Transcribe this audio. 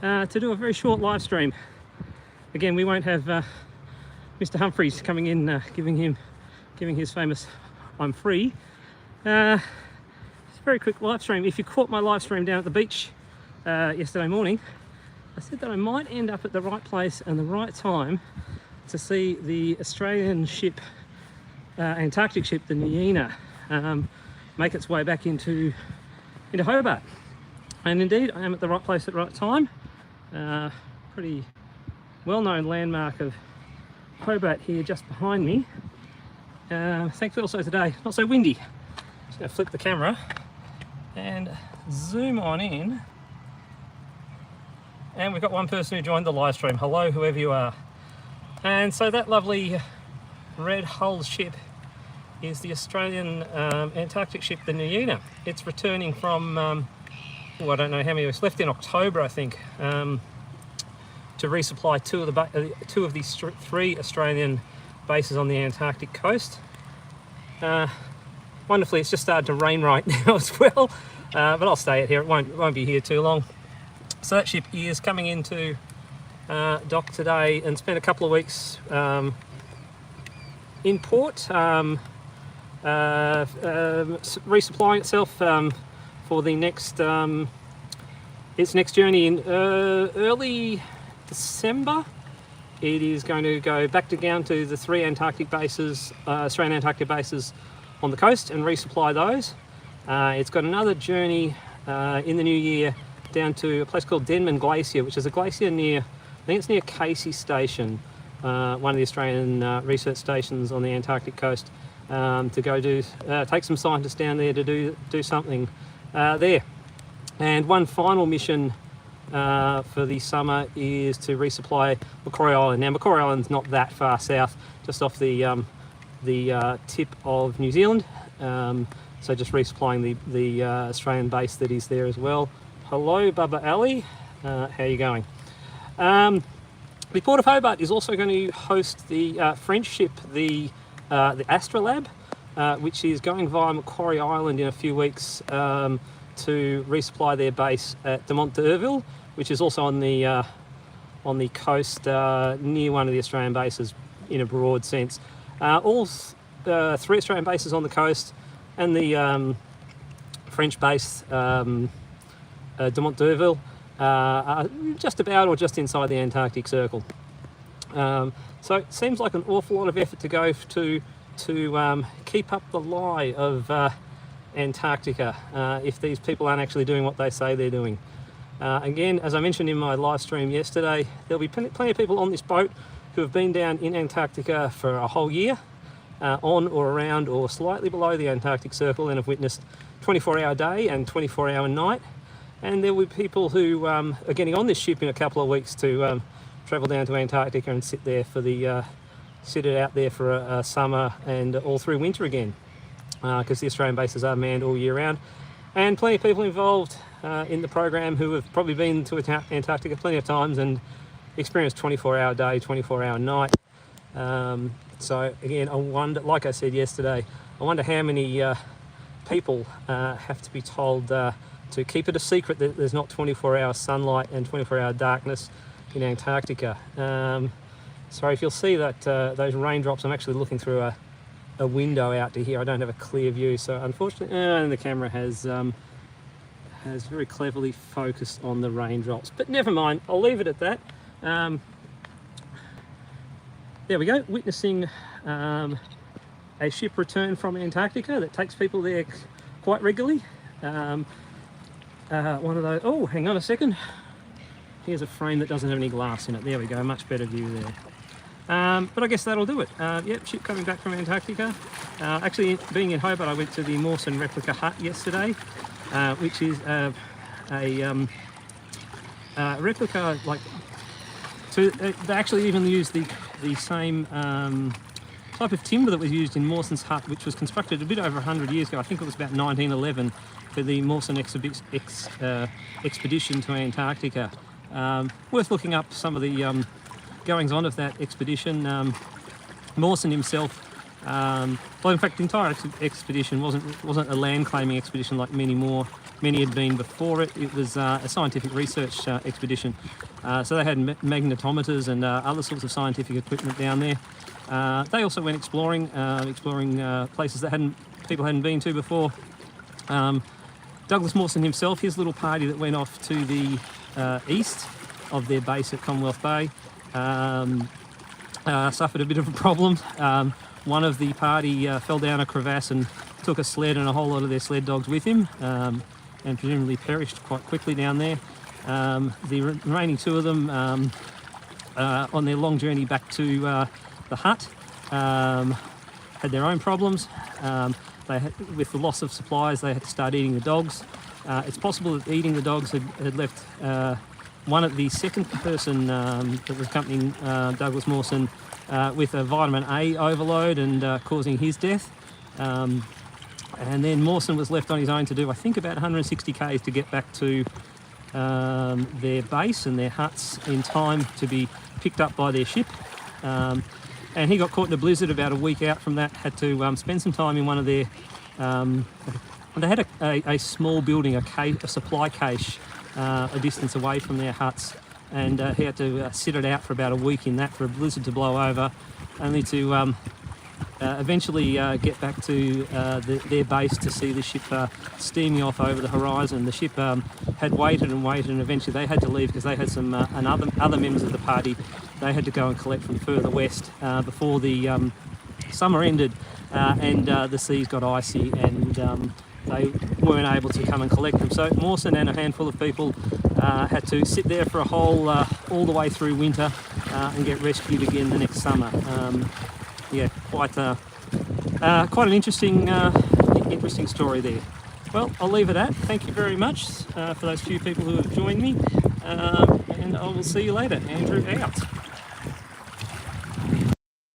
to do a very short live stream. Again, we won't have Mr. Humphreys coming in, giving his famous "I'm free." It's a very quick live stream. If you caught my live stream down at the beach yesterday morning, I said that I might end up at the right place and the right time to see the Australian ship, Antarctic ship, the Nuyina, make its way back into Hobart. And indeed, I am at the right place at the right time. Pretty well-known landmark of Hobart here just behind me. Thankfully also today, not so windy. Just going to flip the camera and zoom on in. And we've got one person who joined the live stream. Hello, whoever you are. And so that lovely red hulled ship is the Australian Antarctic ship, the Nuyina. It's returning from, I don't know how many, it was left in October, I think, to resupply two of these three Australian bases on the Antarctic coast. Wonderfully, it's just started to rain right now as well, but I'll stay out here. It won't be here too long. So that ship is coming into dock today and spent a couple of weeks in port, resupplying itself for the next its next journey in early December. It is going to go back down to the three Antarctic bases, Australian Antarctic bases on the coast, and resupply those. It's got another journey in the new year down to a place called Denman Glacier, which is a glacier near, I think it's near Casey Station, one of the Australian research stations on the Antarctic coast, to go take some scientists down there to do something there. And one final mission for the summer is to resupply Macquarie Island. Now Macquarie Island's not that far south, just off the tip of New Zealand, so just resupplying the Australian base that is there as well. Hello, Bubba Ali. How are you going? The Port of Hobart is also going to host the French ship, the Astrolabe, which is going via Macquarie Island in a few weeks to resupply their base at Dumont d'Urville, which is also on the coast near one of the Australian bases in a broad sense. All three Australian bases on the coast and the French base, Dumont d'Urville, are just about or just inside the Antarctic Circle. So it seems like an awful lot of effort to go to keep up the lie of Antarctica if these people aren't actually doing what they say they're doing. Again, as I mentioned in my live stream yesterday, there'll be plenty of people on this boat who have been down in Antarctica for a whole year, on or around or slightly below the Antarctic Circle, and have witnessed 24-hour day and 24-hour night. And there will be people who are getting on this ship in a couple of weeks to travel down to Antarctica and sit it out there for a summer and all through winter again, because the Australian bases are manned all year round. And plenty of people involved in the program who have probably been to Antarctica plenty of times and experienced 24-hour day, 24-hour night. So again, I wonder, like I said yesterday, I wonder how many people have to be told to keep it a secret that there's not 24-hour sunlight and 24-hour darkness in Antarctica. Sorry if you'll see that those raindrops. I'm actually looking through a window out to here. I don't have a clear view, so unfortunately, and the camera has very cleverly focused on the raindrops. But never mind, I'll leave it at that. There we go, witnessing a ship return from Antarctica that takes people there quite regularly. One of those, oh, hang on a second. Here's a frame that doesn't have any glass in it. There we go, much better view there. But I guess that'll do it. Yep, ship coming back from Antarctica. Actually, being in Hobart, I went to the Mawson replica hut yesterday, which is a replica, like, so they actually even used the same type of timber that was used in Mawson's hut, which was constructed a bit over 100 years ago. I think it was about 1911 for the Mawson expedition to Antarctica. Worth looking up some of the goings on of that expedition. Mawson himself Well, in fact, the entire expedition wasn't a land claiming expedition like many had been before it. It was a scientific research expedition. So they had magnetometers and other sorts of scientific equipment down there. They also went exploring places that people hadn't been to before. Douglas Mawson himself, his little party that went off to the east of their base at Commonwealth Bay, suffered a bit of a problem. One of the party fell down a crevasse and took a sled and a whole lot of their sled dogs with him, and presumably perished quite quickly down there. The remaining two of them, on their long journey back to the hut, had their own problems. With the loss of supplies, they had to start eating the dogs. It's possible that eating the dogs had left the second person that was accompanying Douglas Mawson with a vitamin A overload and causing his death. And then Mawson was left on his own to do, I think, about 160 k's to get back to their base and their huts in time to be picked up by their ship. And he got caught in a blizzard about a week out from that, had to spend some time in one of their... they had a small building, a supply cache, a distance away from their huts, and he had to sit it out for about a week in that for a blizzard to blow over, only to eventually get back to their base to see the ship steaming off over the horizon. The ship had waited and waited, and eventually they had to leave because they had some other members of the party they had to go and collect from further west before the summer ended, and the seas got icy, and they weren't able to come and collect them. So Mawson and a handful of people had to sit there for all the way through winter and get rescued again the next summer. Yeah, quite an interesting story there. Well, I'll leave it at. Thank you very much for those few people who have joined me, and I will see you later. Andrew out.